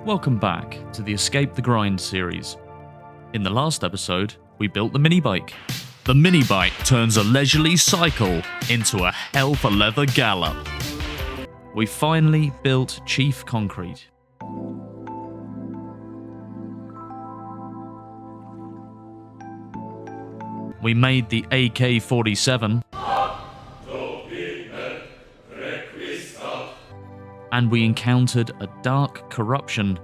Welcome back to the Escape the Grind series. In the last episode, we built the mini bike. The mini bike turns a leisurely cycle into a hell for leather gallop. We finally built Chief Concrete. We made the AK-47. And we encountered a dark corruption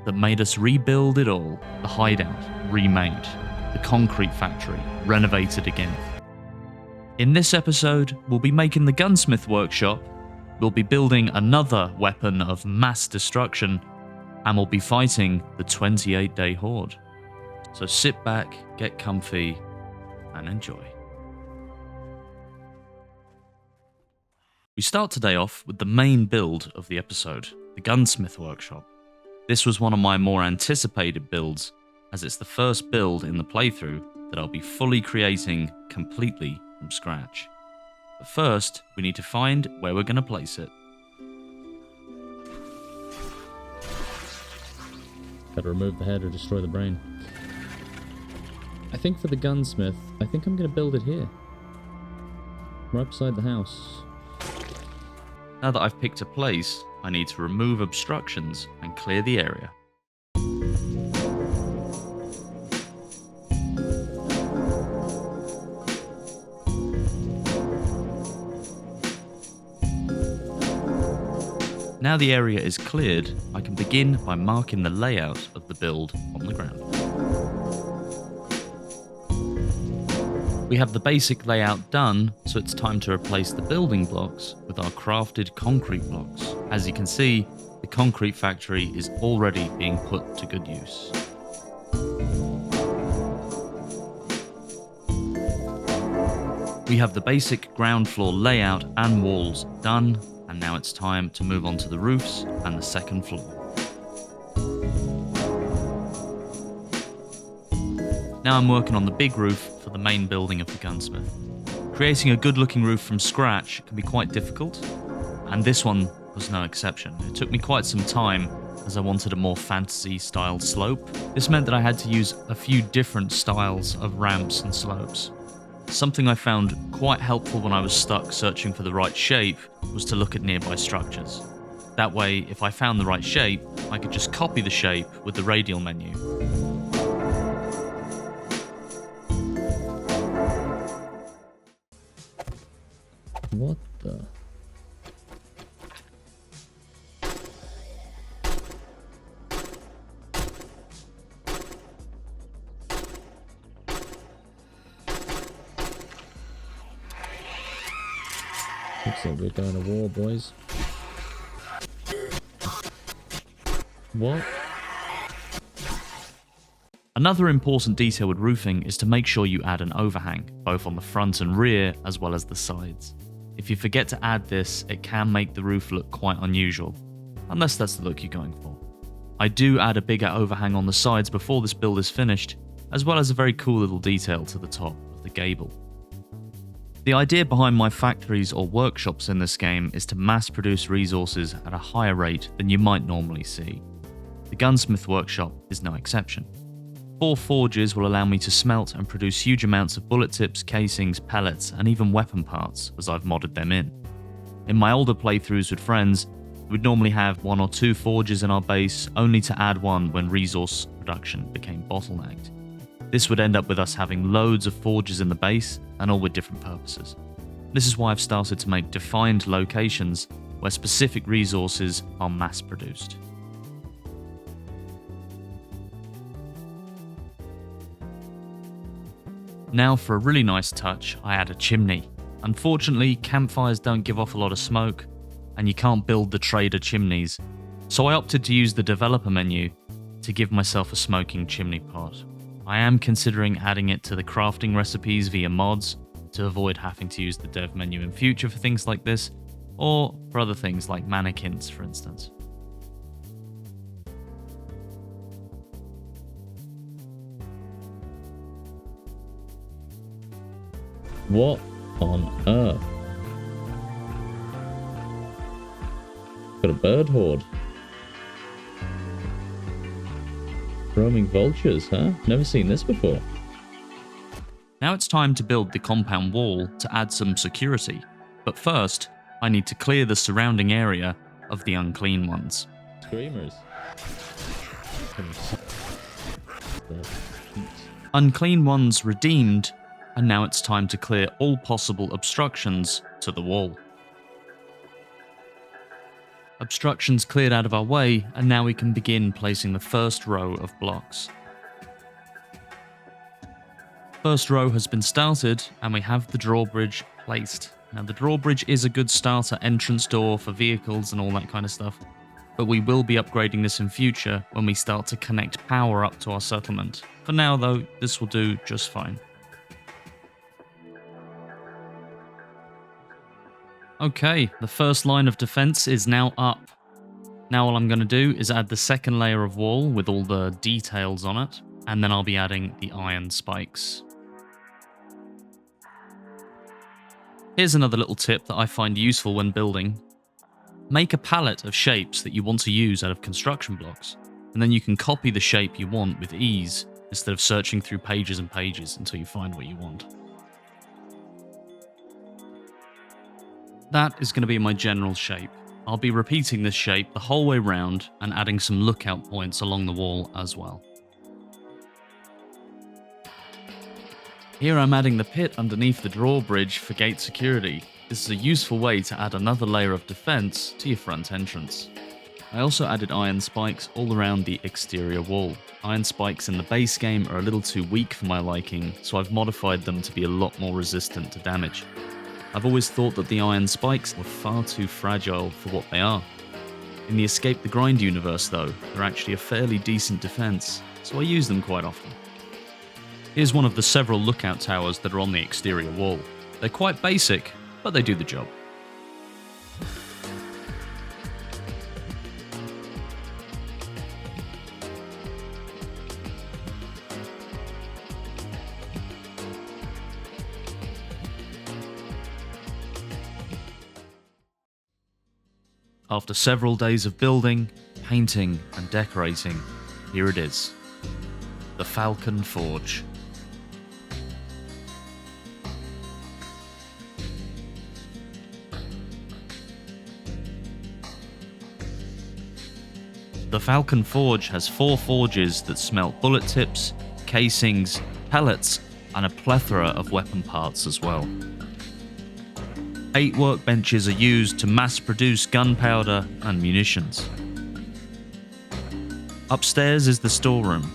that made us rebuild it all. The hideout remade, the concrete factory renovated again. In this episode, we'll be making the gunsmith workshop, we'll be building another weapon of mass destruction, and we'll be fighting the 28-day horde. So sit back, get comfy, and enjoy. We start today off with the main build of the episode, the gunsmith workshop. This was one of my more anticipated builds, as it's the first build in the playthrough that I'll be fully creating completely from scratch. But first, we need to find where we're going to place it. Gotta remove the head or destroy the brain. I think for the gunsmith, I think I'm going to build it here. Right beside the house. Now that I've picked a place, I need to remove obstructions and clear the area. Now the area is cleared, I can begin by marking the layout of the build on the ground. We have the basic layout done, so it's time to replace the building blocks with our crafted concrete blocks. As you can see, the concrete factory is already being put to good use. We have the basic ground floor layout and walls done, and now it's time to move on to the roofs and the second floor. Now I'm working on the big roof for the main building of the gunsmith. Creating a good looking roof from scratch can be quite difficult, and this one was no exception. It took me quite some time as I wanted a more fantasy styled slope. This meant that I had to use a few different styles of ramps and slopes. Something I found quite helpful when I was stuck searching for the right shape was to look at nearby structures. That way, if I found the right shape, I could just copy the shape with the radial menu. What the? Looks like we're going to war, boys. What? Another important detail with roofing is to make sure you add an overhang, both on the front and rear, as well as the sides. If you forget to add this, it can make the roof look quite unusual, unless that's the look you're going for. I do add a bigger overhang on the sides before this build is finished, as well as a very cool little detail to the top of the gable. The idea behind my factories or workshops in this game is to mass produce resources at a higher rate than you might normally see. The gunsmith workshop is no exception. 4 forges will allow me to smelt and produce huge amounts of bullet tips, casings, pellets, and even weapon parts as I've modded them in. In my older playthroughs with friends, we'd normally have 1 or 2 forges in our base, only to add one when resource production became bottlenecked. This would end up with us having loads of forges in the base, and all with different purposes. This is why I've started to make defined locations where specific resources are mass produced. Now for a really nice touch, I add a chimney. Unfortunately, campfires don't give off a lot of smoke, and you can't build the trader chimneys, so I opted to use the developer menu to give myself a smoking chimney pot. I am considering adding it to the crafting recipes via mods to avoid having to use the dev menu in future for things like this, or for other things like mannequins, for instance. What on earth? Got a bird horde. Roaming vultures, huh? Never seen this before. Now it's time to build the compound wall to add some security. But first, I need to clear the surrounding area of the unclean ones. Screamers. Unclean ones redeemed, and now it's time to clear all possible obstructions to the wall. Obstructions cleared out of our way, and now we can begin placing the first row of blocks. First row has been started, and we have the drawbridge placed. Now the drawbridge is a good starter entrance door for vehicles and all that kind of stuff, but we will be upgrading this in future when we start to connect power up to our settlement. For now though, this will do just fine. Okay, the first line of defense is now up. Now all I'm going to do is add the second layer of wall with all the details on it, and then I'll be adding the iron spikes. Here's another little tip that I find useful when building. Make a palette of shapes that you want to use out of construction blocks, and then you can copy the shape you want with ease instead of searching through pages and pages until you find what you want. That is going to be my general shape. I'll be repeating this shape the whole way round and adding some lookout points along the wall as well. Here I'm adding the pit underneath the drawbridge for gate security. This is a useful way to add another layer of defense to your front entrance. I also added iron spikes all around the exterior wall. Iron spikes in the base game are a little too weak for my liking, so I've modified them to be a lot more resistant to damage. I've always thought that the iron spikes were far too fragile for what they are. In the Escape the Grind universe though, they're actually a fairly decent defense, so I use them quite often. Here's one of the several lookout towers that are on the exterior wall. They're quite basic, but they do the job. After several days of building, painting, and decorating, here it is. The Falcon Forge. The Falcon Forge has 4 forges that smelt bullet tips, casings, pellets, and a plethora of weapon parts as well. 8 workbenches are used to mass-produce gunpowder and munitions. Upstairs is the storeroom.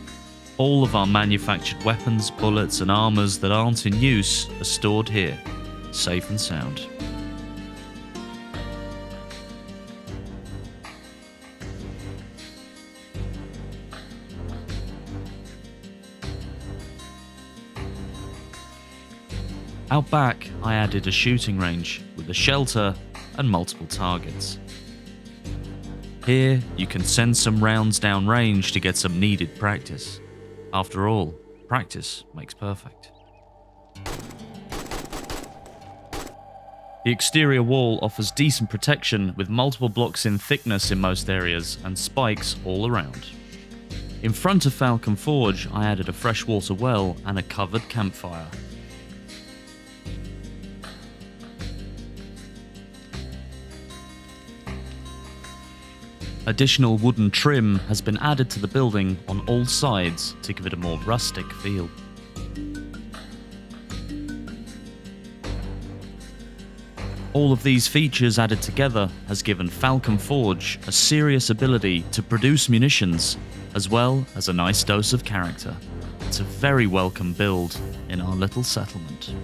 All of our manufactured weapons, bullets, and armors that aren't in use are stored here, safe and sound. Out back, I added a shooting range with a shelter and multiple targets. Here, you can send some rounds down range to get some needed practice. After all, practice makes perfect. The exterior wall offers decent protection with multiple blocks in thickness in most areas and spikes all around. In front of Falcon Forge, I added a freshwater well and a covered campfire. Additional wooden trim has been added to the building on all sides to give it a more rustic feel. All of these features added together has given Falcon Forge a serious ability to produce munitions, as well as a nice dose of character. It's a very welcome build in our little settlement.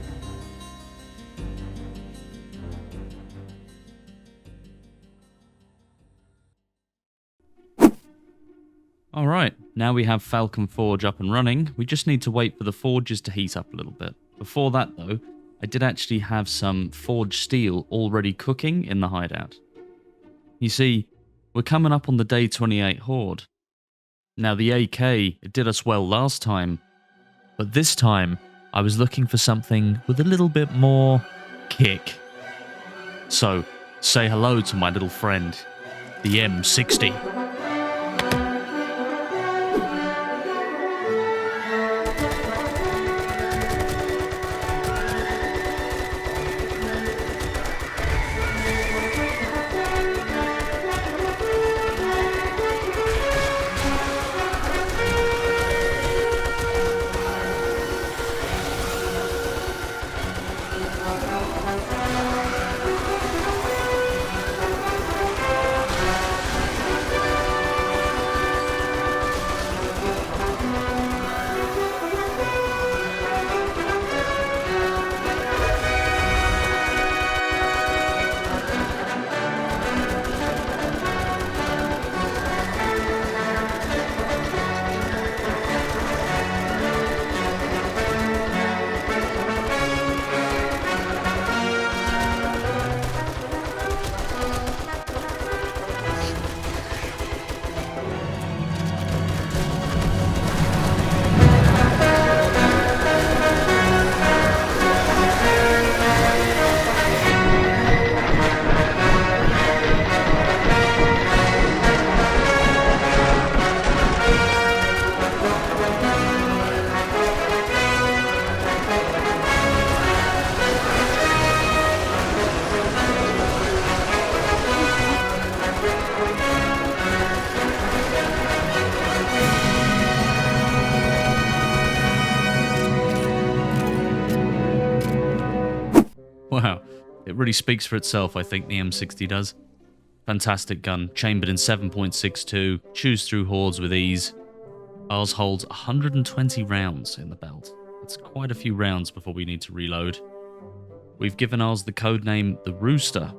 Alright, now we have Falcon Forge up and running, we just need to wait for the forges to heat up a little bit. Before that though, I did actually have some forged steel already cooking in the hideout. You see, we're coming up on the day 28 horde. Now the AK, it did us well last time, but this time I was looking for something with a little bit more kick. So, say hello to my little friend, the M60. Wow, it really speaks for itself, I think, the M60 does. Fantastic gun, chambered in 7.62, chews through hordes with ease. Ours holds 120 rounds in the belt. That's quite a few rounds before we need to reload. We've given ours the codename the Rooster.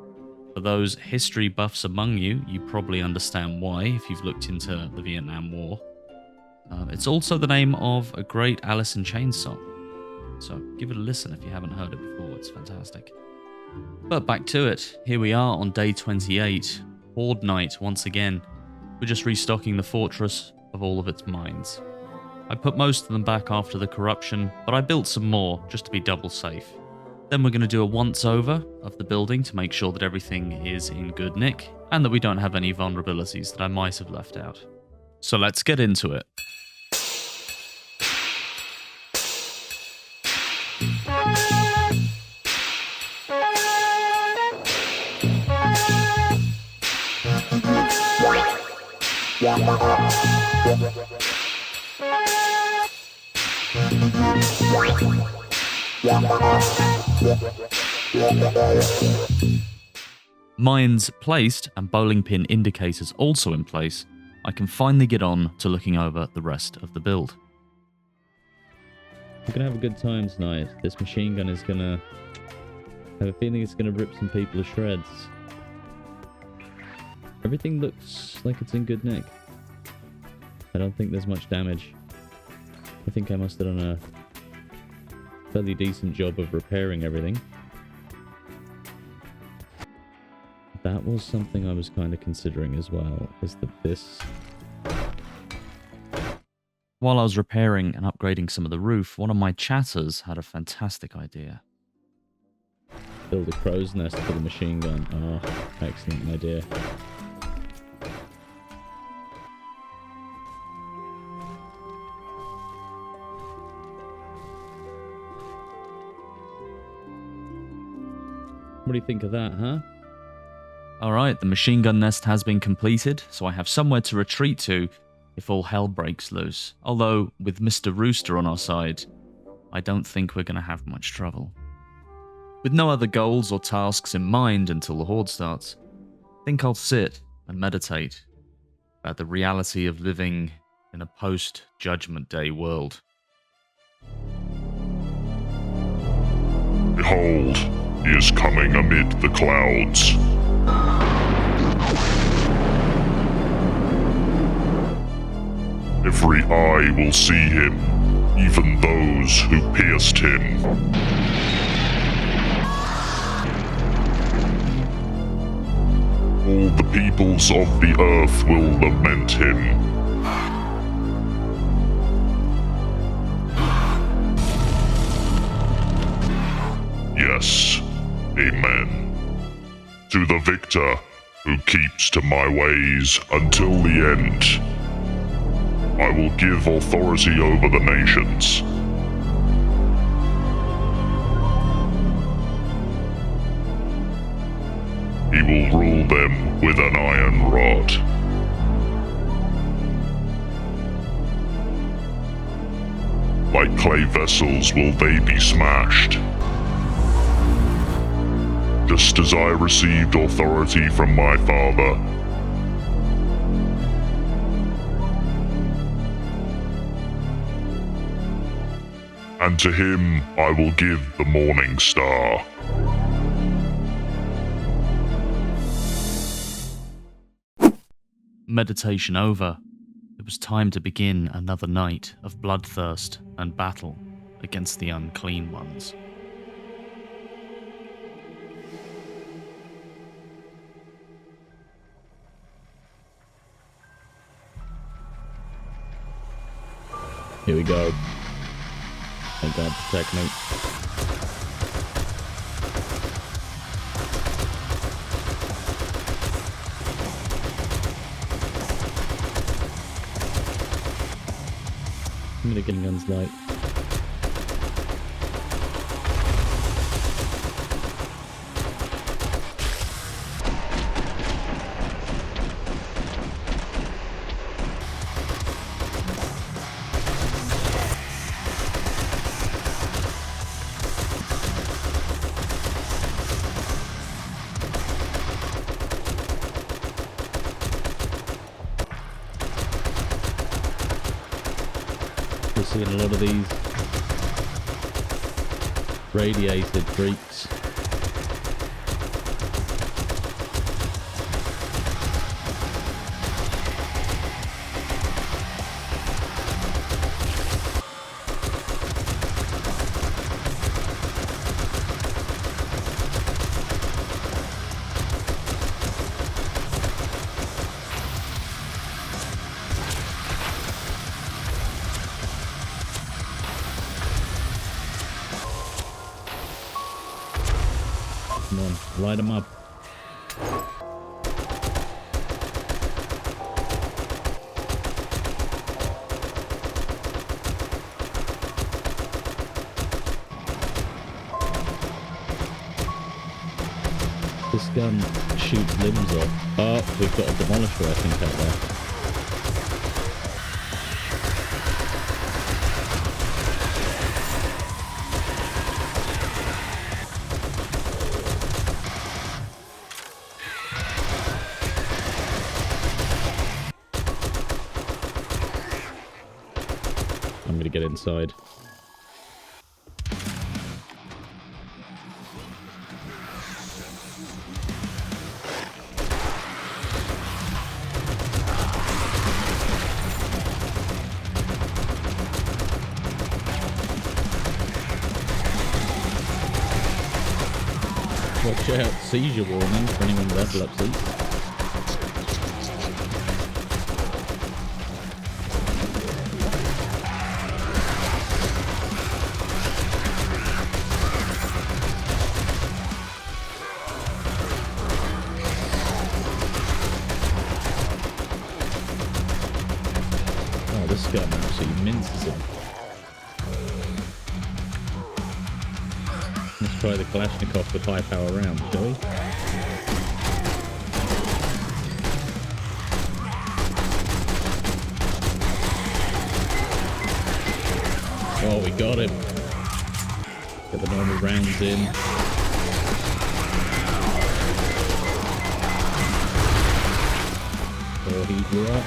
For those history buffs among you, you probably understand why if you've looked into the Vietnam War. It's also the name of a great Alice in Chains song. So give it a listen if you haven't heard it before, it's fantastic. But back to it, here we are on day 28, Horde Night once again. We're just restocking the fortress of all of its mines. I put most of them back after the corruption, but I built some more just to be double safe. Then we're going to do a once over of the building to make sure that everything is in good nick, and that we don't have any vulnerabilities that I might have left out. So let's get into it. Mines placed and bowling pin indicators also in place, I can finally get on to looking over the rest of the build. We're gonna have a good time tonight. This machine gun is gonna... I have a feeling it's gonna rip some people to shreds. Everything looks like it's in good nick. I don't think there's much damage. I think I must have done a fairly decent job of repairing everything. That was something I was kind of considering as well, is that this... While I was repairing and upgrading some of the roof, one of my chatters had a fantastic idea. Build a crow's nest for the machine gun. Oh, excellent idea. What do you think of that, huh? Alright, the machine gun nest has been completed, so I have somewhere to retreat to if all hell breaks loose. Although, with Mr. Rooster on our side, I don't think we're going to have much trouble. With no other goals or tasks in mind until the horde starts, I think I'll sit and meditate about the reality of living in a post-Judgment Day world. Behold, he is coming amid the clouds. Every eye will see him, even those who pierced him. All the peoples of the earth will lament him. Yes, amen. To the victor who keeps to my ways until the end, I will give authority over the nations. He will rule them with an iron rod. Like clay vessels will they be smashed. Just as I received authority from my father. And to him I will give the morning star. Meditation over, it was time to begin another night of bloodthirst and battle against the unclean ones. Here we go. May God protect me. I'm gonna get guns light. Seeing a lot of these radiated freaks. Come on, light them up. This gun shoots limbs off. Oh, we've got a demolisher, I think, out there. I'm gonna get inside. Watch out, seizure warning for anyone with epilepsy. Oh, this gun actually minces him. Let's try the Kalashnikov with high power rounds, shall we? Oh, we got him. Get the normal rounds in. Oh, he blew up.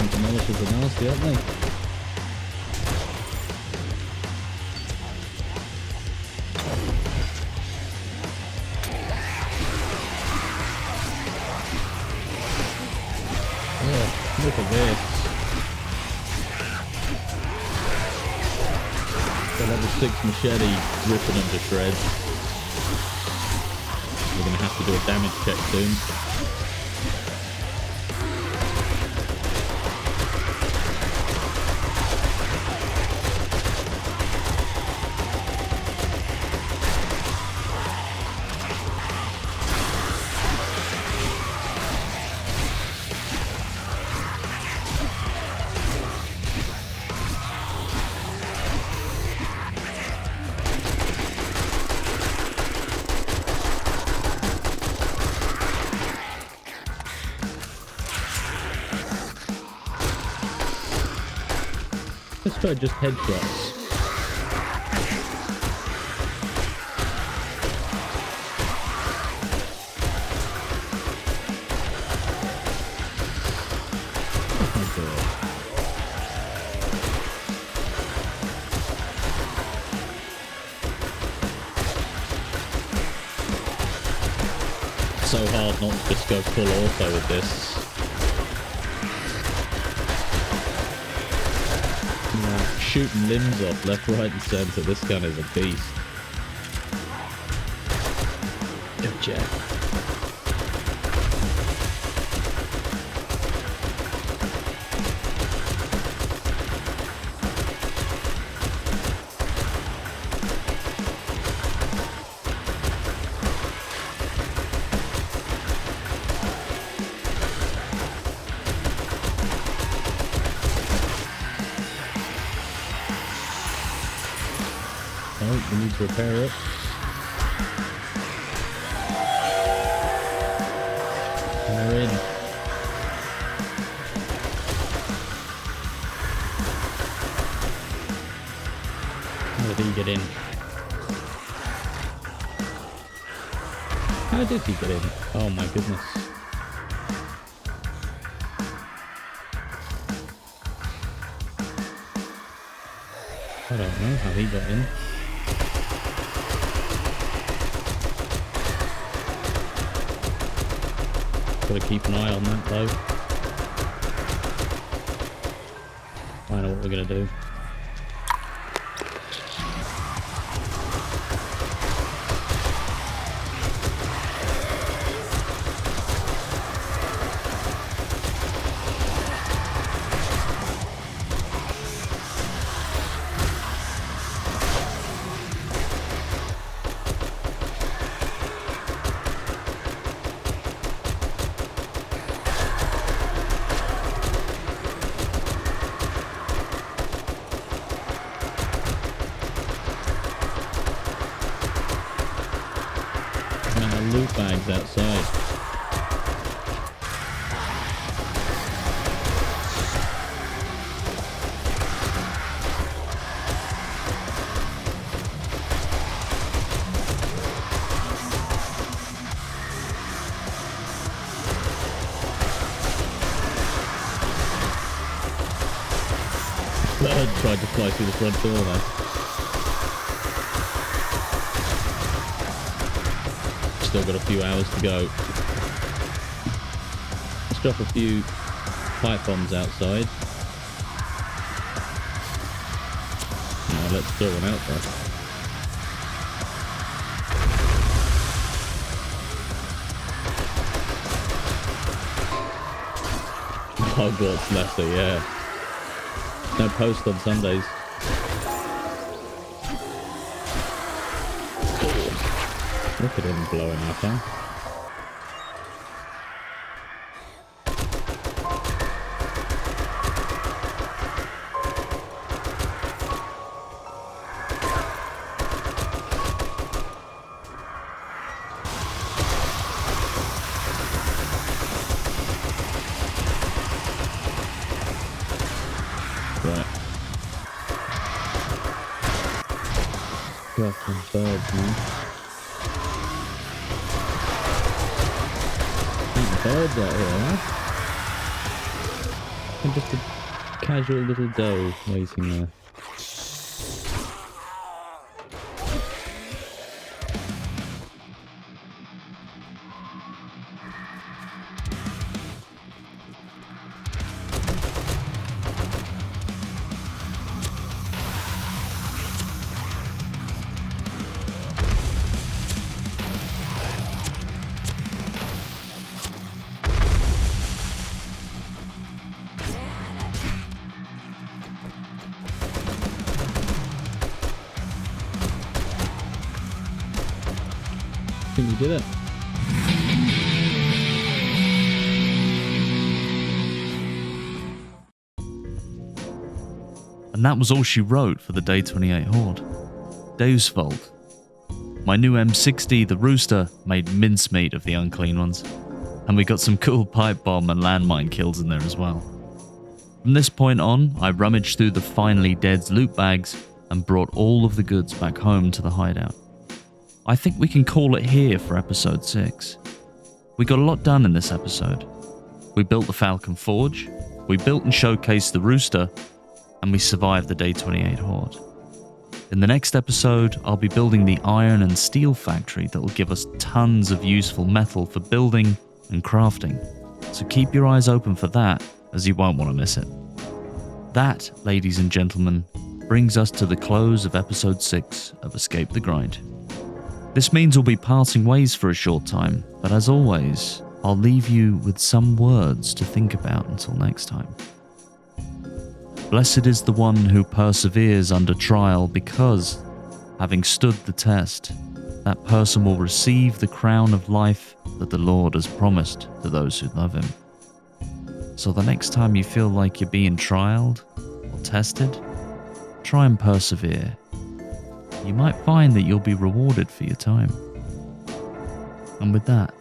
Demolishers are nasty, aren't they? Oh, look at this. The level 6 machete ripping them to shreds. We're going to have to do a damage check soon. Let's try just headshots. So hard not to just go full auto with this. Shooting limbs off left, right and centre. This gun is a beast. Gotcha. Oh, we need to repair it. And we're in. get in? How did he get in? Oh my goodness. I don't know how he got in. Gotta keep an eye on that though. I know what we're gonna do. Loot bags outside. Bird tried to fly through the front door there. Still got a few hours to go. Let's drop a few pipe bombs outside. Now let's throw one out there. Hogwarts Leicester, yeah. No post on Sundays. Look at him blowing up, huh? Right. Got some birds, man. Birds out here, huh? And just a casual little doe waiting there. I think we did it. And that was all she wrote for the Day 28 Horde. Deus Vult. My new M60, the Rooster, made mincemeat of the unclean ones. And we got some cool pipe bomb and landmine kills in there as well. From this point on, I rummaged through the Finally Dead's loot bags and brought all of the goods back home to the hideout. I think we can call it here for episode 6. We got a lot done in this episode. We built the Falcon Forge, we built and showcased the Rooster, and we survived the Day 28 Horde. In the next episode, I'll be building the iron and steel factory that will give us tons of useful metal for building and crafting. So keep your eyes open for that, as you won't want to miss it. That, ladies and gentlemen, brings us to the close of episode 6 of Escape the Grind. This means we'll be parting ways for a short time, but as always, I'll leave you with some words to think about until next time. Blessed is the one who perseveres under trial, because, having stood the test, that person will receive the crown of life that the Lord has promised to those who love him. So the next time you feel like you're being trialed or tested, try and persevere. You might find that you'll be rewarded for your time. And with that,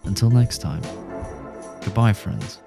until next time, goodbye, friends.